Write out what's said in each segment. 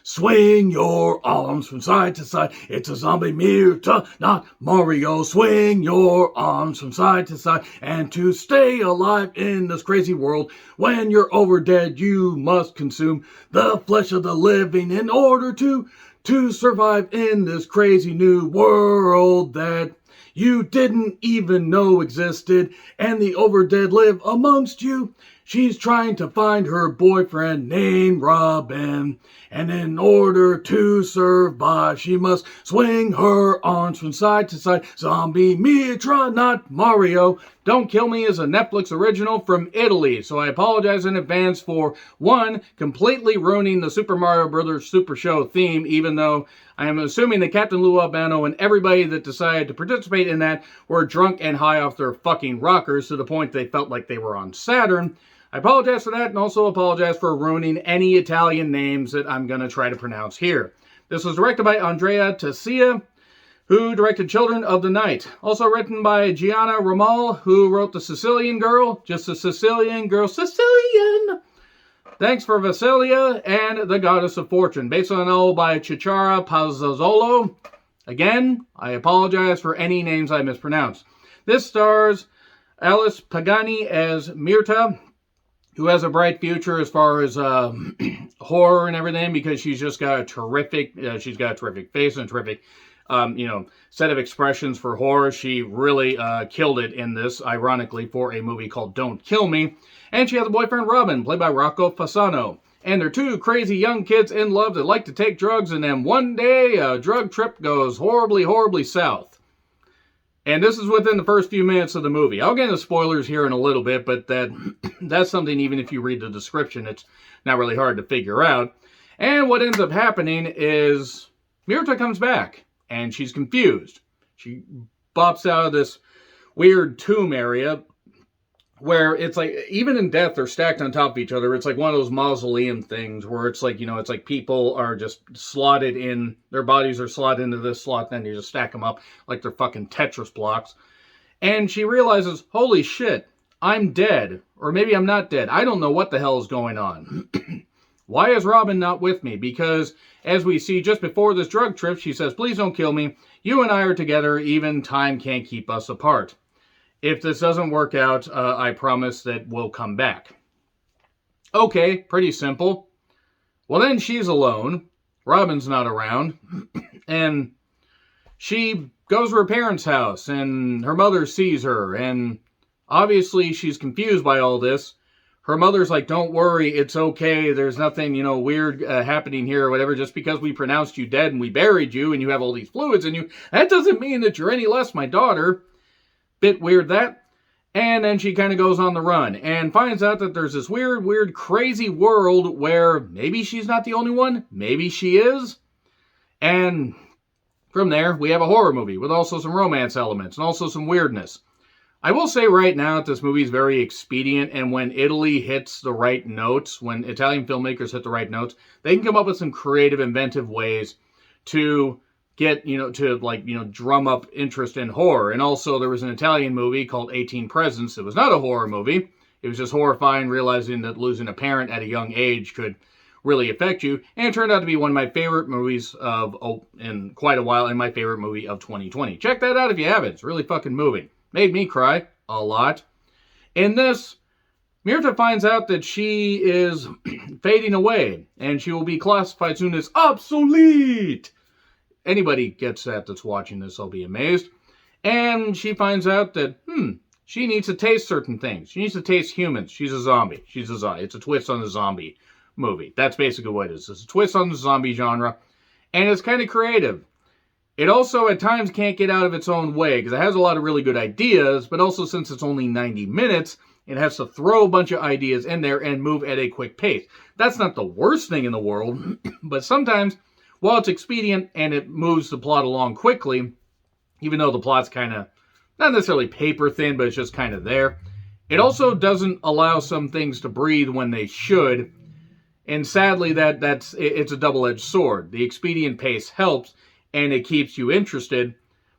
Swing your arms from side to side. It's a zombie Mirta, not Mario. Swing your arms from side to side. And to stay alive in this crazy world, when you're over dead, you must consume the flesh of the living in order to survive in this crazy new world that you didn't even know existed, and the overdead live amongst you. She's trying to find her boyfriend named Robin, and in order to survive, she must swing her arms from side to side. Zombie Mitra, not Mario. Don't Kill Me is a Netflix original from Italy, so I apologize in advance for, one, completely ruining the Super Mario Bros. Super Show theme, even though I am assuming that Captain Lou Albano and everybody that decided to participate in that were drunk and high off their fucking rockers to the point they felt like they were on Saturn. I apologize for that, and also apologize for ruining any Italian names that I'm going to try to pronounce here. This was directed by Andrea Tacia, who directed Children of the Night. Also written by Gianna Ramal, who wrote The Sicilian Girl, just a Sicilian girl, Sicilian! Thanks for Vasilia and The Goddess of Fortune, based on a novel by Cicciara Pazzazzolo. Again, I apologize for any names I mispronounce. This stars Alice Pagani as Mirta, who has a bright future as far as horror and everything, because she's just got a terrific, face and a terrific, set of expressions for horror. She really killed it in this, ironically, for a movie called Don't Kill Me. And she has a boyfriend, Robin, played by Rocco Fasano. And they're two crazy young kids in love that like to take drugs, and then one day a drug trip goes horribly, horribly south. And this is within the first few minutes of the movie. I'll get into spoilers here in a little bit, but that's something, even if you read the description, it's not really hard to figure out. And what ends up happening is Mirta comes back, and she's confused. She bops out of this weird tomb area where it's like, even in death, they're stacked on top of each other. It's like one of those mausoleum things where it's like, it's like people are just slotted in, their bodies are slotted into this slot, then you just stack them up like they're fucking Tetris blocks. And she realizes, holy shit, I'm dead. Or maybe I'm not dead. I don't know what the hell is going on. Why is Robin not with me? Because, as we see just before this drug trip, she says, please don't kill me. You and I are together. Even time can't keep us apart. If this doesn't work out, I promise that we'll come back. Okay, pretty simple. Well, then she's alone. Robin's not around. And she goes to her parents' house, and her mother sees her. And obviously she's confused by all this. Her mother's like, don't worry, it's okay. There's nothing, weird happening here or whatever. Just because we pronounced you dead and we buried you and you have all these fluids in you, that doesn't mean that you're any less my daughter. Bit weird that. And then she kind of goes on the run and finds out that there's this weird, crazy world where maybe she's not the only one. Maybe she is. And from there, we have a horror movie with also some romance elements and also some weirdness. I will say right now that this movie is very expedient, and when Italy hits the right notes, when Italian filmmakers hit the right notes, they can come up with some creative, inventive ways to get, drum up interest in horror. And also there was an Italian movie called 18 Presents. It was not a horror movie. It was just horrifying, realizing that losing a parent at a young age could really affect you. And it turned out to be one of my favorite movies in quite a while, and my favorite movie of 2020. Check that out if you haven't. It's really fucking moving. Made me cry a lot. In this, Mirta finds out that she is fading away, and she will be classified soon as obsolete. Anybody gets that's watching this, I'll be amazed. And she finds out that, she needs to taste certain things. She needs to taste humans. She's a zombie. It's a twist on the zombie movie. That's basically what it is. It's a twist on the zombie genre. And it's kind of creative. It also, at times, can't get out of its own way, because it has a lot of really good ideas, but also, since it's only 90 minutes, it has to throw a bunch of ideas in there and move at a quick pace. That's not the worst thing in the world, but sometimes, while it's expedient and it moves the plot along quickly, even though the plot's kind of, not necessarily paper thin, but it's just kind of there, it also doesn't allow some things to breathe when they should. And sadly, it's a double-edged sword. The expedient pace helps, and it keeps you interested,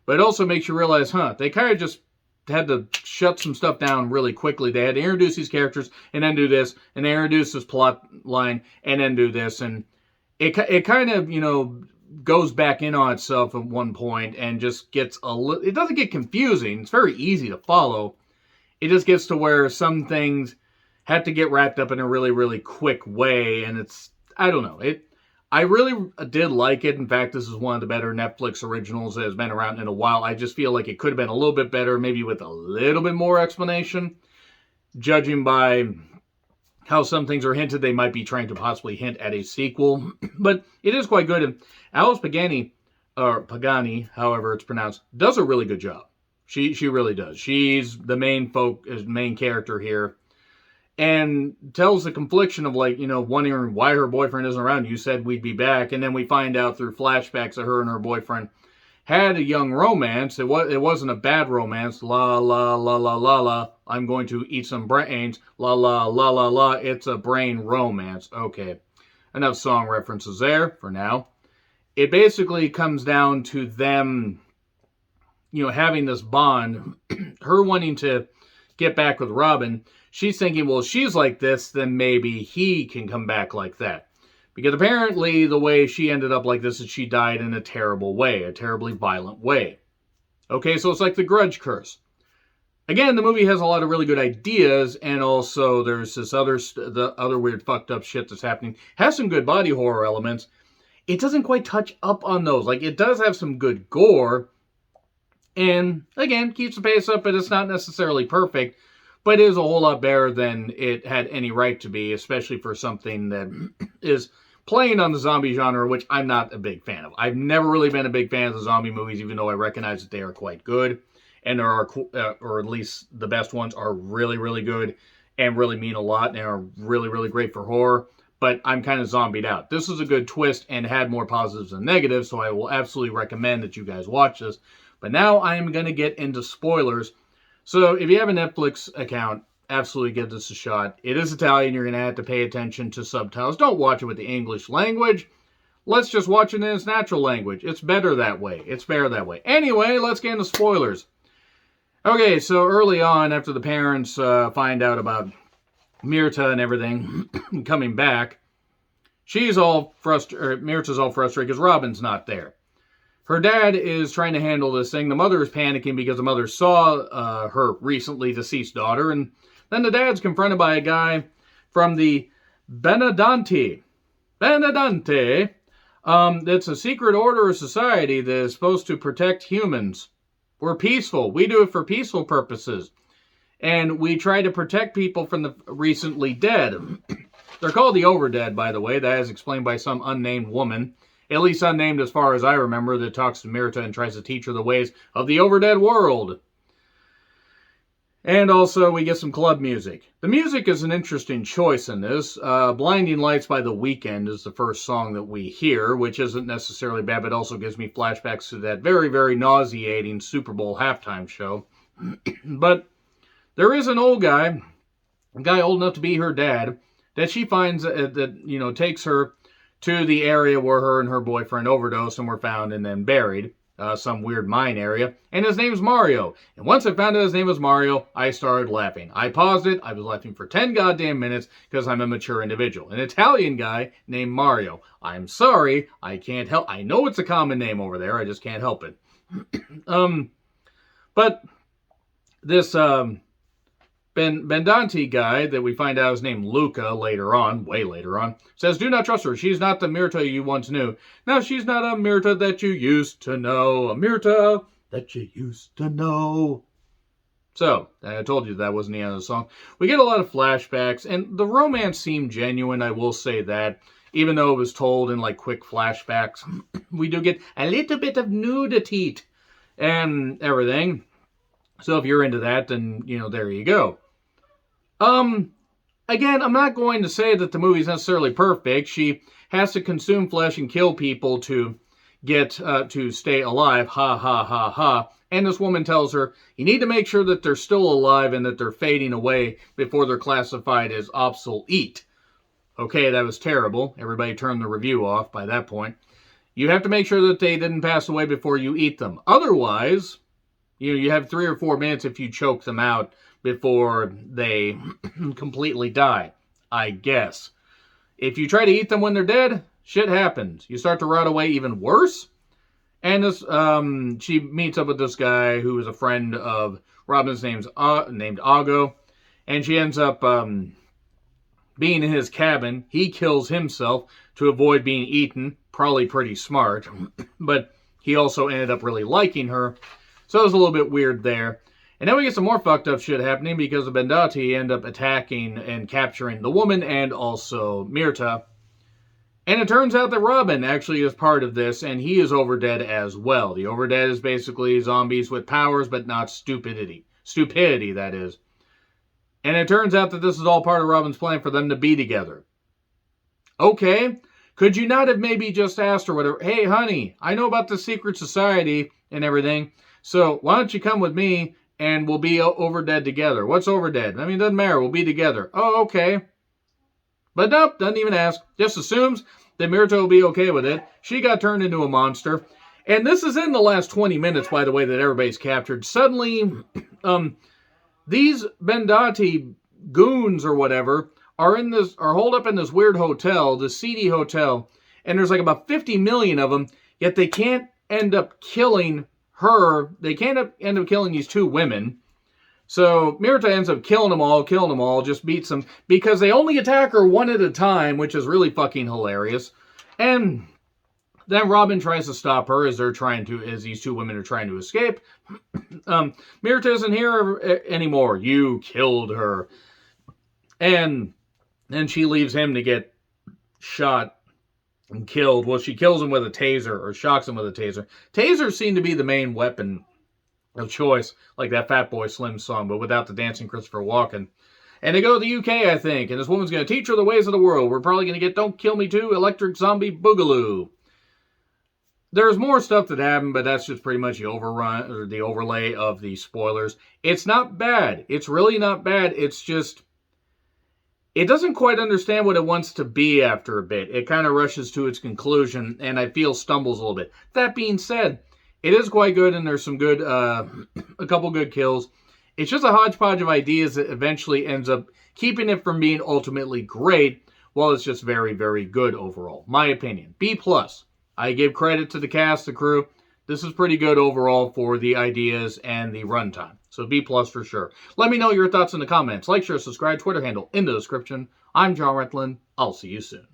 but it also makes you realize, they kind of just had to shut some stuff down really quickly. They had to introduce these characters, and then do this, and they introduce this plot line, and then do this, and it kind of, goes back in on itself at one point and just gets a little, it doesn't get confusing. It's very easy to follow. It just gets to where some things have to get wrapped up in a really, really quick way. And it's, I don't know. I really did like it. In fact, this is one of the better Netflix originals that has been around in a while. I just feel like it could have been a little bit better, maybe with a little bit more explanation, judging by how some things are hinted. They might be trying to possibly hint at a sequel, but it is quite good. And Alice Pagani, or Pagani, however it's pronounced, does a really good job. She really does. She's the main character here, and tells the confliction of, like, wondering why her boyfriend isn't around. You said we'd be back, and then we find out through flashbacks that her and her boyfriend had a young romance. It wasn't a bad romance. La la la la la la. I'm going to eat some brains. La la la la la. It's a brain romance. Okay, enough song references there for now. It basically comes down to them, having this bond. Her wanting to get back with Robin. She's thinking, well, she's like this, then maybe he can come back like that. Because apparently the way she ended up like this is she died in a terrible way, a terribly violent way. Okay, so it's like the Grudge curse. Again, the movie has a lot of really good ideas, and also there's this the other weird fucked up shit that's happening. Has some good body horror elements. It doesn't quite touch up on those. Like, it does have some good gore, and again, keeps the pace up, but it's not necessarily perfect. But it is a whole lot better than it had any right to be, especially for something that is playing on the zombie genre, which I'm not a big fan of. I've never really been a big fan of the zombie movies, even though I recognize that they are quite good. And there are, or at least the best ones, are really, really good and really mean a lot and are really, really great for horror. But I'm kind of zombied out. This is a good twist and had more positives than negatives, so I will absolutely recommend that you guys watch this. But now I am going to get into spoilers. So if you have a Netflix account, absolutely give this a shot. It is Italian. You're going to have to pay attention to subtitles. Don't watch it with the English language. Let's just watch it in its natural language. It's better that way. It's fair that way. Anyway, let's get into spoilers. Okay, so early on, after the parents find out about Mirta and everything coming back, Mirta's all frustrated because Robin's not there. Her dad is trying to handle this thing. The mother is panicking because the mother saw her recently deceased daughter. And then the dad's confronted by a guy from the Benedante. That's a secret order of society that is supposed to protect humans. We're peaceful. We do it for peaceful purposes. And we try to protect people from the recently dead. They're called the Overdead, by the way. That is explained by some unnamed woman. At least unnamed as far as I remember, that talks to Mirta and tries to teach her the ways of the Overdead world. And also, we get some club music. The music is an interesting choice in this. Blinding Lights by The Weeknd is the first song that we hear, which isn't necessarily bad, but also gives me flashbacks to that very, very nauseating Super Bowl halftime show. But there is an old guy, a guy old enough to be her dad, that she finds that takes her to the area where her and her boyfriend overdosed and were found and then buried, some weird mine area, and his name's Mario. And once I found out his name was Mario, I started laughing. I paused it. I was laughing for 10 goddamn minutes because I'm a mature individual. An Italian guy named Mario. I'm sorry, I can't help. I know it's a common name over there. I just can't help it. But this Bendanti guy that we find out is named Luca later on, way later on, says, do not trust her. She's not the Mirta you once knew. No, she's not a Mirta that you used to know. A Mirta that you used to know. So, I told you that wasn't the end of the song. We get a lot of flashbacks, and the romance seemed genuine, I will say that. Even though it was told in, like, quick flashbacks, we do get a little bit of nudity and everything. So if you're into that, then, there you go. Again, I'm not going to say that the movie's necessarily perfect. She has to consume flesh and kill people to get, to stay alive. Ha, ha, ha, ha. And this woman tells her, you need to make sure that they're still alive and that they're fading away before they're classified as obsolete. Okay, that was terrible. Everybody turned the review off by that point. You have to make sure that they didn't pass away before you eat them. Otherwise, you have 3 or 4 minutes if you choke them out before they completely die, I guess. If you try to eat them when they're dead, shit happens. You start to rot away even worse. And this, she meets up with this guy who is a friend of Robin's, named Ago, and she ends up being in his cabin. He kills himself to avoid being eaten. Probably pretty smart, but he also ended up really liking her, so it was a little bit weird there. And then we get some more fucked up shit happening because the Bendati end up attacking and capturing the woman and also Mirta. And it turns out that Robin actually is part of this, and he is Overdead as well. The Overdead is basically zombies with powers, but not stupidity. Stupidity, that is. And it turns out that this is all part of Robin's plan for them to be together. Okay, could you not have maybe just asked her whatever, hey, honey, I know about the secret society and everything, so why don't you come with me and we'll be Overdead together? What's Overdead? I mean, it doesn't matter, we'll be together. Oh, okay. But nope, doesn't even ask. Just assumes that Mirta will be okay with it. She got turned into a monster. And this is in the last 20 minutes, by the way, that everybody's captured. Suddenly, these Bendati goons or whatever are holed up in this weird hotel, this seedy hotel, and there's like about 50 million of them, yet they can't end up killing her. They can't end up killing these two women. So Mirta ends up killing them all, just beats them, because they only attack her one at a time, which is really fucking hilarious. And then Robin tries to stop her as these two women are trying to escape. Mirta isn't here anymore. You killed her. And then she leaves him to get shot and killed. Well, she kills him with a taser, or shocks him with a taser. Tasers seem to be the main weapon of choice, like that Fatboy Slim song, but without the dancing Christopher Walken. And they go to the UK, I think, and this woman's going to teach her the ways of the world. We're probably going to get Don't Kill Me Too, Electric Zombie Boogaloo. There's more stuff that happened, but that's just pretty much the overlay of the spoilers. It's not bad. It's really not bad. It's just, it doesn't quite understand what it wants to be after a bit. It kind of rushes to its conclusion, and I feel stumbles a little bit. That being said, it is quite good, and there's some good, a couple good kills. It's just a hodgepodge of ideas that eventually ends up keeping it from being ultimately great, while it's just very, very good overall. My opinion. B+. I give credit to the cast, the crew. This is pretty good overall for the ideas and the runtime. So B+ for sure. Let me know your thoughts in the comments. Like, share, subscribe, Twitter handle in the description. I'm John Rethlin. I'll see you soon.